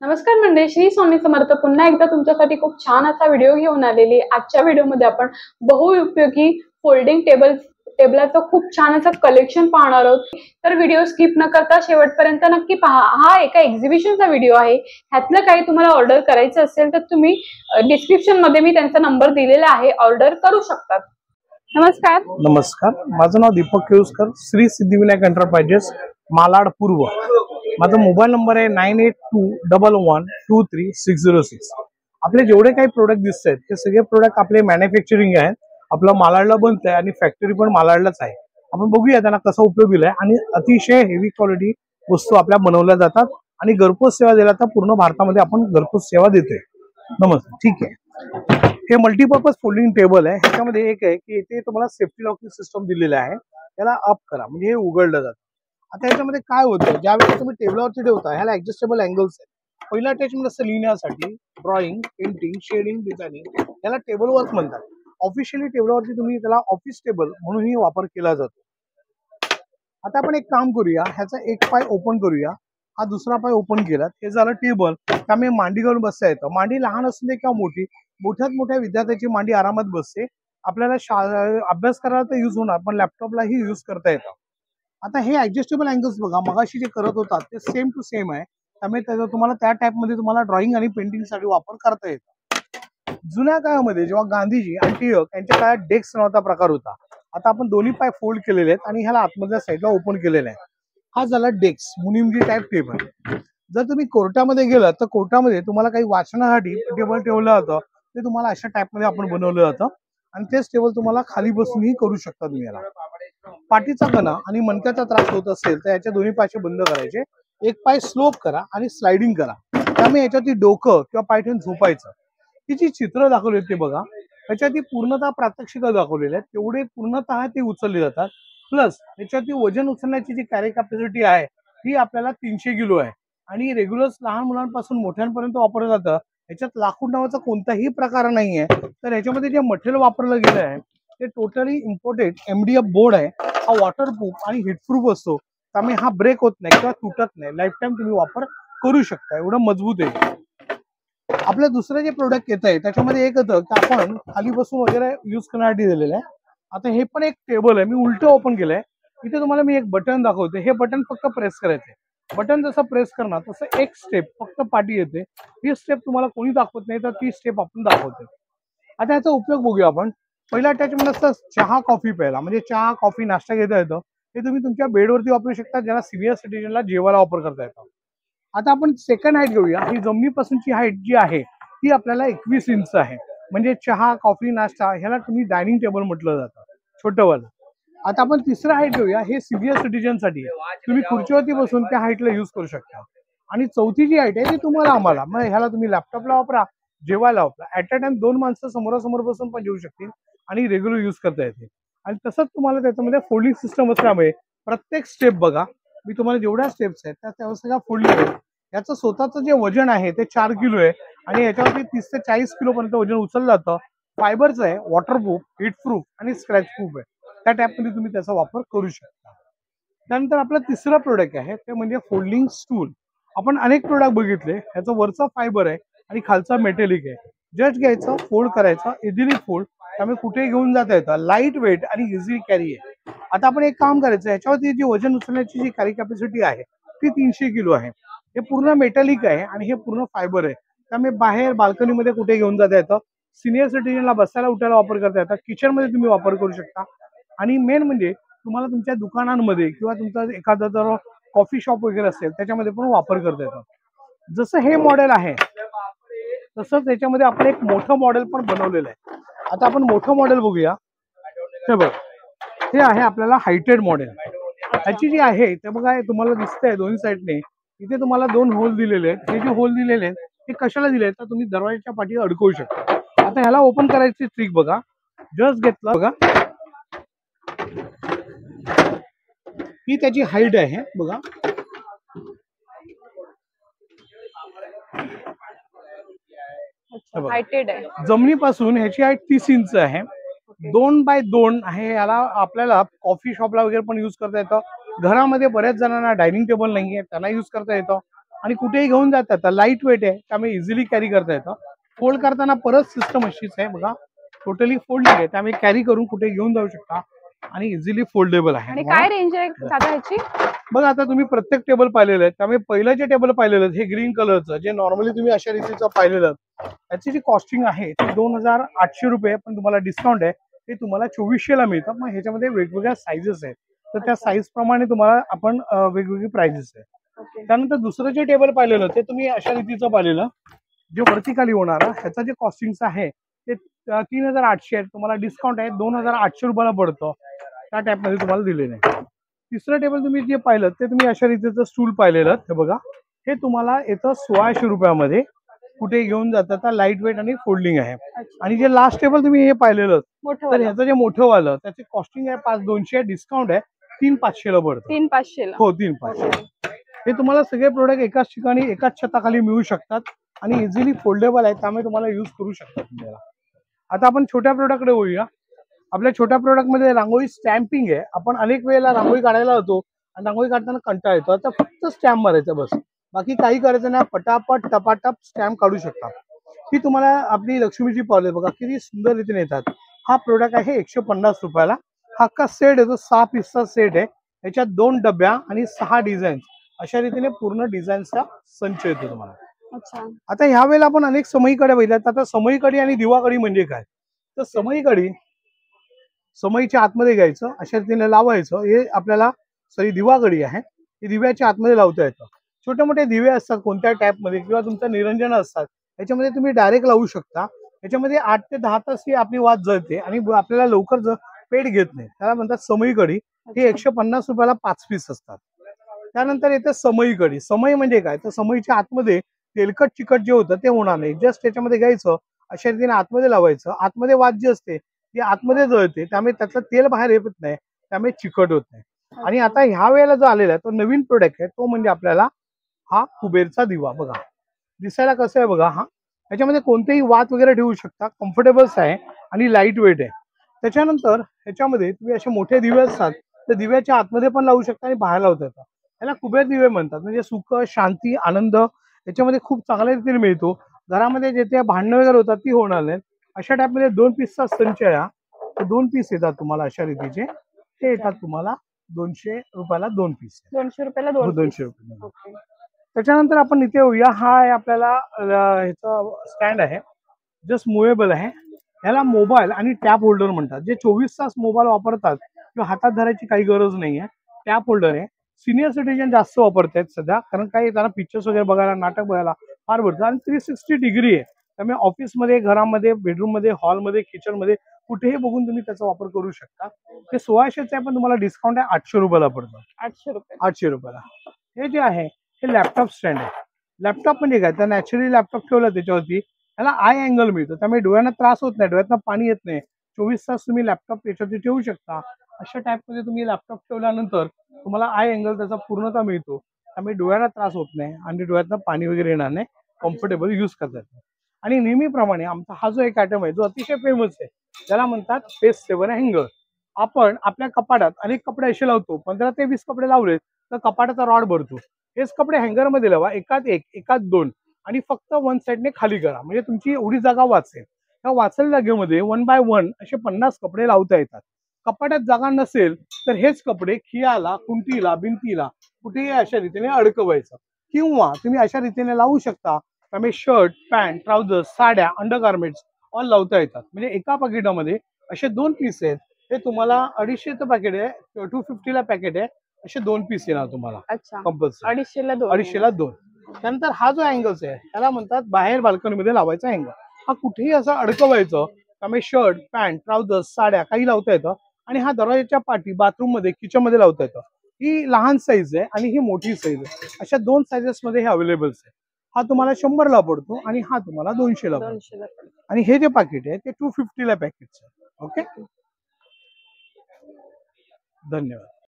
नमस्कार मंडळी, श्री स्वामी समर्थ. पुन्हा एकदा तुमच्यासाठी खूप छान असा व्हिडिओ घेऊन आलेली. आजच्या व्हिडिओमध्ये आपण बहुउपयोगी फोल्डिंग टेबलाचं खूप छान असं कलेक्शन पाहणार आहोत. तर व्हिडिओ स्किप न करता शेवटपर्यंत नक्की पहा. हा एका एक्झिबिशनचा व्हिडिओ आहे. ह्यातलं काही तुम्हाला ऑर्डर करायचं असेल तर तुम्ही डिस्क्रिप्शन मध्ये मी त्यांचा नंबर दिलेला आहे, ऑर्डर करू शकतात. नमस्कार. नमस्कार, माझं नाव दीपक केळुसकर, श्री सिद्धिविनायक एंटरप्राइजेस, मालाड पूर्व. माझा मोबाईल नंबर आहे 9821112366. आपले जेवढे काही प्रोडक्ट दिसत आहेत ते सगळे प्रोडक्ट आपले मॅन्युफॅक्चरिंग आहेत. आपलं मालाडला बनतंय आणि फॅक्टरी पण मालाडलाच आहे. आपण बघूया त्यांना कसा उपयोग आहे. आणि अतिशय हेवी क्वालिटी वस्तू आपल्या बनवल्या जातात आणि घरपोच सेवा दिल्या तर पूर्ण भारतामध्ये आपण घरपोच सेवा देतोय. नमस्कार. ठीक आहे, हे मल्टीपर्पज फोल्डिंग टेबल आहे. ह्याच्यामध्ये एक आहे की इथे तुम्हाला सेफ्टी लॉकिंग सिस्टम दिलेलं आहे. त्याला अप करा म्हणजे हे उघडलं जातं. आता याच्यामध्ये काय होतं, ज्यावेळेस तुम्ही टेबलावरती ठेवता ह्याला ऍडजस्टेबल अँगल्स आहेत. पहिला अटॅचमेंट असतं लिहिण्यासाठी, ड्रॉइंग, पेंटिंग, शेडिंग, डिझायनिंग, याला टेबल वर्क म्हणतात. ऑफिशियली टेबलवरती तुम्ही त्याला ऑफिस टेबल म्हणूनही वापर केला जातो. आता आपण एक काम करूया, ह्याचा एक पाय ओपन करूया. हा दुसरा पाय ओपन केला, हे झालं टेबल. त्यामुळे मांडी घालून बसता येतं. मांडी लहान असू दे किंवा मोठी, मोठ्यात मोठ्या विद्यार्थ्याची मांडी आरामात बसते. आपल्याला अभ्यास करायला तर यूज होणार, पण लॅपटॉपलाही यूज करता येतं. आता हे ऍडजस्टेबल अँगल्स बघा, मगाशी जे करत होतात ते सेम टू सेम आहे. त्यामुळे त्याचा तुम्हाला त्या टाईपमध्ये तुम्हाला ड्रॉइंग आणि पेंटिंगसाठी वापर करता येतो. जुन्या काळामध्ये जेव्हा गांधीजी आणि टिळक यांच्या काळात डेस्क नावाचा प्रकार होता. आता आपण दोन्ही पाय फोल्ड केलेले आहेत आणि ह्याला आतमधल्या साईडला ओपन केलेलं आहे. हा झाला डेस्क, मुनिमजी टाईप टेबल. जर तुम्ही कोर्टामध्ये गेलात तर कोर्टामध्ये तुम्हाला काही वाचनासाठी टेबल ठेवलं जातं, ते तुम्हाला अशा टाईपमध्ये आपण बनवलं जातं. आणि तेच टेबल तुम्हाला खाली बसूनही करू शकता तुम्ही. याला पाठीचा कणा आणि मणक्याचा त्रास होत असेल तर याच्या दोन्ही पाय बंद करायचे, एक पाय स्लोप करा आणि स्लाइडिंग करा. त्यामुळे याच्यावरती डोकं किंवा पाय ठेवून झोपायचं. ही जी चित्र दाखवली ते बघा, याच्यावरती पूर्णतः प्रात्यक्षिक दाखवलेले आहेत. तेवढे पूर्णतः ते उचलले जातात. प्लस याच्यावरती वजन उचलण्याची जी कॅरी कॅपॅसिटी आहे ही आपल्याला 300 किलो आहे. आणि रेग्युलर लहान मुलांपासून मोठ्यांपर्यंत वापरलं जातं. याच्यात लाकूड नावाचा कोणताही प्रकार नाहीये. तर याच्यामध्ये जे मटेरियल वापरलं गेलं आहे ते टोटली इम्पोर्टेड MDF बोर्ड आहे. हा वॉटरप्रूफ आणि हिटप्रूफ असतो. त्यामुळे हा ब्रेक होत नाही किंवा तुटत नाही. लाईफ टाईम तुम्ही वापर करू शकता, एवढं मजबूत आहे. आपलं दुसरं जे प्रोडक्ट येत आहे त्याच्यामध्ये एक होतं की आपण खाली बसून वगैरे युज करण्यासाठी दिलेलं आहे. आता हे पण एक टेबल आहे, मी उलट ओपन केलंय. इथे तुम्हाला मी एक बटन दाखवते. हे बटन फक्त प्रेस करायचंय. बटन जसं प्रेस करणार तसं एक स्टेप फक्त पाठी येते. ही स्टेप तुम्हाला कोणी दाखवत नाही, तर ती स्टेप आपण दाखवतो. आता याचा उपयोग बघूया आपण. पहिला अटॅचमेंट असतं चहा कॉफी प्यायला, म्हणजे चहा कॉफी नाश्ता घेता येतं. हे तुम्ही तुमच्या बेडवरती वापरू शकता, ज्याला सिनियर सिटीजनला जेवायला वापर करता येतो. आता आपण सेकंड हाईट घेऊया. ही जमिनीपासूनची हाईट जी आहे ती आपल्याला 21 इंच आहे. म्हणजे चहा कॉफी नाश्ता ह्याला तुम्ही डायनिंग टेबल म्हटलं जातं, छोटंवालं. आता आपण तिसरं हाईट घेऊया. हे सिनियर सिटीजनसाठी आहे. तुम्ही खुर्चीवरती बसून त्या हाईटला यूज करू शकता. आणि चौथी जी हाईट आहे ती तुम्हाला आम्हाला, मग ह्याला तुम्ही लॅपटॉपला वापरा, जेवायला वापरा. ऍट अ टाइम 2 माणसं समोरासमोर बसून पण जेवू शकतील आणि रेग्युलर यूज करता येते. आणि तसंच तुम्हाला त्याच्यामध्ये फोल्डिंग सिस्टम असल्यामुळे प्रत्येक स्टेप बघा, मी तुम्हाला जेवढ्या स्टेप्स आहेत त्या सगळ्या फोल्डिंग आहे. याचं स्वतःचं जे वजन आहे ते 4 किलो आहे आणि याच्यावरती 30 ते 40 किलो पर्यंत वजन उचललं जातं. फायबरचं आहे, वॉटरप्रूफ, हिटप्रूफ आणि स्क्रॅच प्रूफ आहे. त्या टाईपमध्ये तुम्ही त्याचा वापर करू शकता. त्यानंतर आपलं तिसरं प्रोडक्ट आहे ते म्हणजे फोल्डिंग स्टूल. आपण अनेक प्रोडक्ट बघितले, ह्याचं वरचं फायबर आहे आणि खालचा मेटेलिक आहे. जस्ट घ्यायचं, फोल्ड करायचं, इझिली फोल्ड. त्यामुळे कुठेही घेऊन जाता येतं. लाईट वेट आणि इझी कॅरी आहे. आता आपण एक काम करायचं, याच्यावरती जी वजन उचलण्याची जी कॅरी कॅपॅसिटी आहे ती 300 किलो आहे. हे पूर्ण मेटॅलिक आहे आणि हे पूर्ण फायबर आहे. त्यामुळे बाहेर बाल्कनीमध्ये कुठे घेऊन जाता येतं. सिनियर सिटीजनला बसायला उठायला वापर करता येतात. किचनमध्ये तुम्ही वापर करू शकता. आणि मेन म्हणजे तुम्हाला तुमच्या दुकानांमध्ये किंवा तुमचं एखादं जर कॉफी शॉप वगैरे असेल त्याच्यामध्ये पण वापर करता येतो. जसं हे मॉडेल आहे तसंच याच्यामध्ये आपण एक मोठं मॉडेल पण बनवलेलं आहे. आता आपण मोठं मॉडेल बघूया. हे बघ, हे आहे आपल्याला हायटेड मॉडेल. ह्याची जी आहे ते बघा, तुम्हाला दिसतंय दोन्ही साईडने इथे तुम्हाला 2 होल दिलेले आहेत. हे जे होल दिलेले आहेत ते कशाला दिले आहेत तर तुम्ही दरवाजाच्या पाठी अडकवू शकता. आता ह्याला ओपन करायची ट्रिक बघा. जस्ट घेतलं बघा, ही त्याची हाईट आहे बघा. हायटेड आहे. जमिनीपासून ह्याची हाईट 30 इंच आहे. 2 बाय 2 आहे. याला आपल्याला कॉफी शॉपला वगैरे पण यूज करता येतं. घरामध्ये बऱ्याच जणांना डायनिंग टेबल नाहीये, त्यांना यूज करता येतं. आणि कुठेही घेऊन जाता येतं. लाईट वेट आहे त्यामुळे इझिली कॅरी करता येतं. फोल्ड करताना परत सिस्टम अशीच आहे बघा, टोटली फोल्डिंग आहे त्यामुळे कॅरी करून कुठे घेऊन जाऊ शकता आणि इझिली फोल्डेबल आहे. आणि काय रेंज आहे दादा ह्याची? बघा आता तुम्ही प्रत्येक टेबल पाहिलेलं आहे त्यामुळे पहिलं जे टेबल पाहिलेलं आहे हे ग्रीन कलरचं जे नॉर्मली तुम्ही अशा रीतीचं पाहिलेलं त्याची जी कॉस्टिंग आहे ती 2800 रुपये, पण तुम्हाला डिस्काउंट आहे ते तुम्हाला 2400 ला मिळतं. मग ह्याच्यामध्ये वेगवेगळ्या साईजेस आहेत तर त्या साईज प्रमाणे तुम्हाला आपण वेगवेगळी प्राइजेस आहे. त्यानंतर दुसरं जे टेबल पाहिलेलं ते तुम्ही अशा रीतीचं पाहिलेलं जे वरती खाली होणार ह्याचा जे कॉस्टिंग आहे ते 3800 आहे, तुम्हाला डिस्काउंट आहे 2800 रुपयाला पडतं. त्या टाईपमध्ये तुम्हाला दिलेलं आहे. तिसरं टेबल तुम्ही जे पाहिलं ते तुम्ही अशा रीतीचं स्टूल पाहिलेलं हे बघा, हे तुम्हाला येतं 1600 रुपयामध्ये. कुठे घेऊन जातात, लाईट वेट आणि फोल्डिंग आहे. आणि जे लास्ट टेबल तुम्ही हे पाहिलेलं तर ह्याचं जे मोठं वालं त्याची कॉस्टिंग आहे 5200, डिस्काउंट आहे 3500 ला पडतं. 3500 हो 3500. हे तुम्हाला सगळे प्रोडक्ट एकाच ठिकाणी एकाच छताखाली मिळू शकतात आणि इझिली फोल्डेबल आहे त्यामुळे तुम्हाला यूज करू शकता तुम्हाला. आता आपण छोट्या प्रोडक्टकडे होऊया. आपल्या छोट्या प्रोडक्ट मध्ये रांगोळी स्टॅम्पिंग आहे. आपण अनेक वेळेला रांगोळी काढायला होतो आणि रांगोळी काढताना कंटाळा येतो, आता फक्त स्टॅम्प मारायचं बस, बाकी काही करायचं नाही. पटापट टपाटप स्टॅम्प काढू शकता. ही तुम्हाला आपली लक्ष्मीची पावले बघा किती सुंदर रीतीने येतात. हा प्रोडक्ट आहे 150 रुपयाला. हा का सेट येतो, 6 पीसचा सेट आहे. याच्यात 2 डब्या आणि 6 डिझाईन अशा रीतीने पूर्ण डिझाईनचा संच येतो तुम्हाला. आता ह्या वेळेला आपण अनेक समईकडे बघितल्यात. आता समईकडी आणि दिवाकडी म्हणजे काय, तर समईकडी समईच्या आतमध्ये घ्यायचं, अशा रीतीने लावायचं. हे आपल्याला दिवाकडी आहे, ही दिव्याच्या आतमध्ये लावता येतं. छोटे मोठे दिवे असतात कोणत्या टाईपमध्ये किंवा तुमचं निरंजन असतात याच्यामध्ये तुम्ही डायरेक्ट लावू शकता. याच्यामध्ये 8 ते 10 तास ही आपली वात जळते आणि आपल्याला लवकर पेट घेत नाही, त्याला म्हणतात समईकडी. ही 150 रुपयाला 5 पीस असतात. त्यानंतर येते समईकडी. समई म्हणजे काय, तर समईच्या आतमध्ये तेलकट चिकट जे होतं ते होणार नाही. जस्ट त्याच्यामध्ये घ्यायचं, अशा रीतीने आतमध्ये लावायचं. आतमध्ये वात जी असते ती आतमध्ये जळते त्यामुळे त्यातलं तेल बाहेर येत नाही, त्यामुळे चिकट होत नाही. आणि आता ह्या वेळेला जो आलेला आहे तो नवीन प्रोडक्ट आहे, तो म्हणजे आपल्याला हा कुबेरचा दिवा. बघा दिसायला कसं आहे बघा. हा ह्याच्यामध्ये कोणतेही वात वगैरे ठेवू शकता, कम्फर्टेबल्स आहे आणि लाईट वेट आहे. त्याच्यानंतर ह्याच्यामध्ये तुम्ही असे मोठे दिवे असतात तर दिव्याच्या आतमध्ये पण लावू शकता आणि बाहेर लावता येतात. याला कुबेर दिवे म्हणतात. म्हणजे सुख, शांती, आनंद याच्यामध्ये खूप चांगल्या रीतीने मिळतो. घरामध्ये जेथे भांडणं वगैरे होतात ती होणार नाहीत. अशा टाईपमध्ये 2 पीसचा संच आहे. 2 पीस येतात तुम्हाला अशा रीतीचे. ते येतात तुम्हाला 200 रुपयाला 2 पीस. 200 रुपयाला 200 रुपये. त्याच्यानंतर आपण इथे येऊया. हा आहे आपल्याला ह्याचा स्टँड आहे, जस्ट मुव्हेबल आहे. ह्याला मोबाईल आणि टॅप होल्डर म्हणतात. जे 24 तास मोबाईल वापरतात किंवा हातात धरायची काही गरज नाही आहे, टॅप होल्डर आहे. सिनियर सिटीजन जास्त वापरतायत सध्या, कारण काही त्यांना पिक्चर्स वगैरे बघायला, नाटक बघायला फार भरतं. आणि 360 डिग्री आहे त्यामुळे ऑफिसमध्ये, घरामध्ये, बेडरूममध्ये, हॉलमध्ये, किचनमध्ये कुठेही बघून तुम्ही त्याचा वापर करू शकता. ते 1600चं आहे पण तुम्हाला डिस्काउंट आहे 800 रुपयाला पडतं. 800 रुपयाला. हे जे आहे हे लॅपटॉप स्टँड आहे. लॅपटॉप म्हणजे काय, तर नॅचरली लॅपटॉप ठेवला त्याच्यावरती त्याला आय अँगल मिळतो, त्यामुळे डोळ्यांना त्रास होत नाही, डोळ्यातनं पाणी येत नाही. 24 तास तुम्ही लॅपटॉप त्याच्यावरती ठेवू शकता. अशा टाईपमध्ये तुम्ही लॅपटॉप ठेवल्यानंतर तुम्हाला आय अँगल त्याचा पूर्णतः मिळतो, त्यामुळे डोळ्याला त्रास होत नाही आणि डोळ्यातनं पाणी वगैरे येणार नाही. कम्फर्टेबल यूज करता येतं. आणि नेहमीप्रमाणे आमचा हा जो एक आयटम आहे जो अतिशय फेमस आहे त्याला म्हणतात फेस सेव्हर हँगर. आपण आपल्या कपाटात अनेक कपडे असे लावतो, 15 ते 20 कपडे लावले तर कपाटाचा रॉड भरतो. हेच कपडे हँगरमध्ये लावा, एकात एक, एकात 2, आणि फक्त 1 साईडने खाली करा, म्हणजे तुमची एवढी जागा वाचेल. त्या वाचलेल्या जागेमध्ये 1 बाय 1 असे 50 कपडे लावता येतात. कपाटात जागा नसेल तर हेच कपडे खियाला, कुंटीला, भिंतीला कुठेही अशा रीतीने अडकवायचं, किंवा तुम्ही अशा रीतीने लावू शकता. त्यामुळे शर्ट, पॅन्ट, ट्राउझर्स, साड्या, अंडरगार्मेंट्स ऑल लावता येतात. म्हणजे एका पाकिटामध्ये असे 2 पीस आहेत. हे तुम्हाला 250चं पॅकेट आहे, 250ला पॅकेट आहे. असे 2 पीस येणार तुम्हाला कंपल्सरी. 250ला 2. त्यानंतर हा जो अँगल्स आहे त्याला म्हणतात बाहेर बाल्कनीमध्ये लावायचा अँगल. हा कुठेही असं अडकवायचं, त्यामुळे शर्ट, पॅन्ट, ट्राउझर्स, साड्या काही लावता येतं. आणि हा दरवाजाच्या पाठी, बाथरूम मध्ये, किचन मध्ये लावता येतं. ही लहान साईज आहे आणि ही मोठी साईज आहे. अशा 2 साईजेस मध्ये हे अवेलेबल आहे. हा तुम्हाला 100ला पडतो आणि हा तुम्हाला 200ला पडतो. आणि हे जे पाकिट आहे ते 250ला पॅकेटचं. ओके, धन्यवाद.